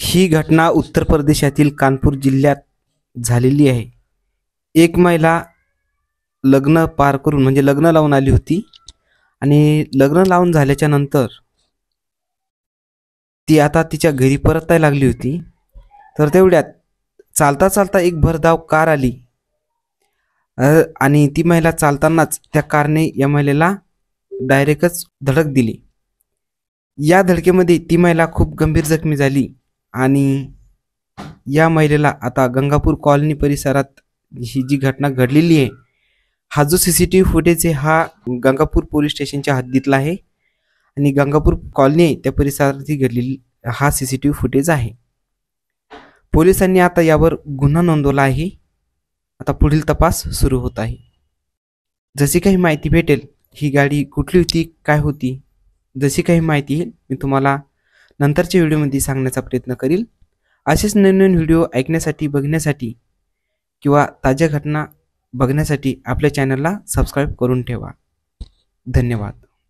ही घटना उत्तर प्रदेशातील कानपूर जिल्ह्यात झालेली आहे। एक महिला लग्न पार करून म्हणजे लग्न लावून आली होती आणि लग्न लावून झाल्याच्या नंतर ती आता तिच्या घरी परतायला लागली होती। तर तेवढ्यात चालता चालता एक भरधाव कार आली आणि ती महिला चालतानाच त्या कारने या महिलेला डायरेक्टच धडक दिली। या धडकेमध्ये ती महिला खूप गंभीर जखमी झाली आणि या महिलेला आता गंगापूर कॉलनी परिसरात ही जी घटना घडलेली आहे, हा जो सीसीटीव्ही फुटेज आहे हा गंगापूर पोलीस स्टेशनच्या हद्दीतला आहे आणि गंगापूर कॉलनी आहे त्या परिसरात घडलेली हा सीसीटीव्ही फुटेज आहे। पोलिसांनी आता यावर गुन्हा नोंदवला आहे। आता पुढील तपास सुरू होत आहे। जशी काही माहिती भेटेल, ही गाडी कुठली होती, काय होती, जशी काही माहिती येईल मी तुम्हाला नंतरच्या व्हिडिओमध्ये सांगण्याचा प्रयत्न करील। असेच नवीन व्हिडिओ ऐकण्यासाठी, बघण्यासाठी किंवा ताज्या घटना बघण्यासाठी आपल्या चॅनलला सबस्क्राईब करून ठेवा। धन्यवाद।